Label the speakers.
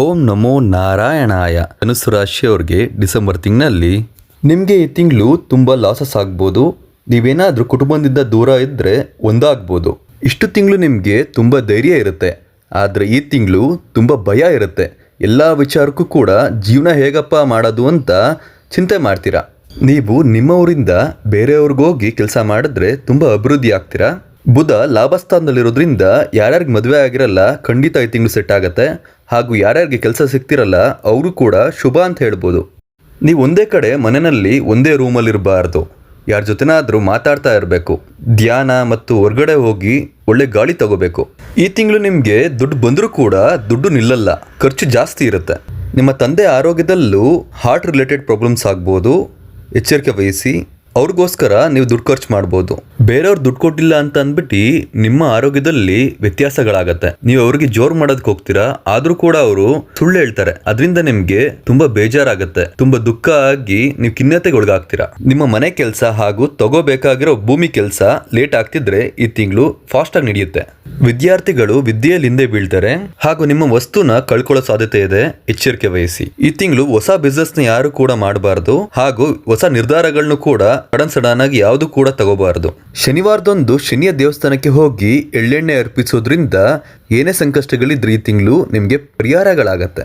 Speaker 1: ಓಂ ನಮೋ ನಾರಾಯಣಾಯ. ಧನುಸ್ಸು ರಾಶಿಯವ್ರಿಗೆ ಡಿಸೆಂಬರ್ ತಿಂಗಳಲ್ಲಿ ನಿಮಗೆ ಈ ತಿಂಗಳು ತುಂಬ ಲಾಸಸ್ ಆಗ್ಬೋದು. ನೀವೇನಾದರೂ ಕುಟುಂಬದಿಂದ ದೂರ ಇದ್ದರೆ ಒಂದಾಗ್ಬೋದು. ಇಷ್ಟು ತಿಂಗಳು ನಿಮಗೆ ತುಂಬ ಧೈರ್ಯ ಇರುತ್ತೆ, ಆದರೆ ಈ ತಿಂಗಳು ತುಂಬ ಭಯ ಇರುತ್ತೆ. ಎಲ್ಲ ವಿಚಾರಕ್ಕೂ ಕೂಡ ಜೀವನ ಹೇಗಪ್ಪ ಮಾಡೋದು ಅಂತ ಚಿಂತೆ ಮಾಡ್ತೀರಾ. ನೀವು ನಿಮ್ಮ ಊರಿಂದ ಬೇರೆಯವ್ರಿಗೋಗಿ ಕೆಲಸ ಮಾಡಿದ್ರೆ ತುಂಬ ಅಭಿವೃದ್ಧಿ ಆಗ್ತೀರಾ. ಬುಧ ಲಾಭಸ್ಥಾನದಲ್ಲಿರೋದ್ರಿಂದ ಯಾರ್ಯಾರಿಗೆ ಮದುವೆ ಆಗಿರಲ್ಲ ಖಂಡಿತ ಈ ತಿಂಗಳು ಸೆಟ್ ಆಗುತ್ತೆ. ಹಾಗೂ ಯಾರ್ಯಾರಿಗೆ ಕೆಲಸ ಸಿಗ್ತಿರಲ್ಲ ಅವರು ಕೂಡ ಶುಭ ಅಂತ ಹೇಳ್ಬೋದು. ನೀವು ಒಂದೇ ಕಡೆ ಮನೆಯಲ್ಲಿ ಒಂದೇ ರೂಮಲ್ಲಿ ಇರಬಾರ್ದು, ಯಾರ ಜೊತೆನಾದರೂ ಮಾತಾಡ್ತಾ ಇರಬೇಕು. ಧ್ಯಾನ ಮತ್ತು ಹೊರಗಡೆ ಹೋಗಿ ಒಳ್ಳೆ ಗಾಳಿ ತಗೋಬೇಕು. ಈ ತಿಂಗಳು ನಿಮಗೆ ದುಡ್ಡು ಬಂದರೂ ಕೂಡ ದುಡ್ಡು ನಿಲ್ಲಲ್ಲ, ಖರ್ಚು ಜಾಸ್ತಿ ಇರುತ್ತೆ. ನಿಮ್ಮ ತಂದೆ ಆರೋಗ್ಯದಲ್ಲೂ ಹಾರ್ಟ್ ರಿಲೇಟೆಡ್ ಪ್ರಾಬ್ಲಮ್ಸ್ ಆಗ್ಬೋದು, ಎಚ್ಚರಿಕೆ ವಹಿಸಿ. ಅವ್ರಿಗೋಸ್ಕರ ನೀವು ದುಡ್ಡು ಖರ್ಚು ಮಾಡ್ಬೋದು. ಬೇರೆಯವ್ರು ದುಡ್ಡು ಕೊಟ್ಟಿಲ್ಲ ಅಂತ ಅಂದ್ಬಿಟ್ಟು ನಿಮ್ಮ ಆರೋಗ್ಯದಲ್ಲಿ ವ್ಯತ್ಯಾಸಗಳಾಗತ್ತೆ. ನೀವು ಅವ್ರಿಗೆ ಜೋರು ಮಾಡೋದಕ್ಕೆ ಹೋಗ್ತೀರಾ, ಆದ್ರೂ ಕೂಡ ಅವರು ಸುಳ್ಳು ಹೇಳ್ತಾರೆ. ಅದರಿಂದ ನಿಮ್ಗೆ ತುಂಬಾ ಬೇಜಾರಾಗತ್ತೆ, ತುಂಬಾ ದುಃಖ ಆಗಿ ನೀವು ಖಿನ್ನತೆಗೆ ಒಳಗಾಗ್ತೀರಾ. ನಿಮ್ಮ ಮನೆ ಕೆಲಸ ಹಾಗೂ ತಗೋಬೇಕಾಗಿರೋ ಭೂಮಿ ಕೆಲಸ ಲೇಟ್ ಆಗ್ತಿದ್ರೆ ಈ ತಿಂಗಳು ಫಾಸ್ಟ್ ಆಗಿ ನಡೆಯುತ್ತೆ. ವಿದ್ಯಾರ್ಥಿಗಳು ವಿದ್ಯೆಯಲ್ಲಿ ಹಿಂದೆ ಬೀಳ್ತಾರೆ ಹಾಗೂ ನಿಮ್ಮ ವಸ್ತುನ ಕಳ್ಕೊಳ್ಳೋ ಸಾಧ್ಯತೆ ಇದೆ, ಎಚ್ಚರಿಕೆ ವಹಿಸಿ. ಈ ತಿಂಗಳು ಹೊಸ ಬಿಸ್ನೆಸ್ ನ ಯಾರು ಕೂಡ ಮಾಡಬಾರ್ದು ಹಾಗೂ ಹೊಸ ನಿರ್ಧಾರಗಳನ್ನು ಕೂಡ ಸಡನ್ ಆಗಿ ಯಾವುದು ಕೂಡ ತಗೋಬಾರದು. ಶನಿವಾರದೊಂದು ಶನಿಯ ದೇವಸ್ಥಾನಕ್ಕೆ ಹೋಗಿ ಎಳ್ಳೆಣ್ಣೆ ಅರ್ಪಿಸೋದ್ರಿಂದ ಏನೇ ಸಂಕಷ್ಟಗಳಿದ್ರೆ ಈ ತಿಂಗಳು ನಿಮಗೆ ಪರಿಹಾರಗಳಾಗತ್ತೆ.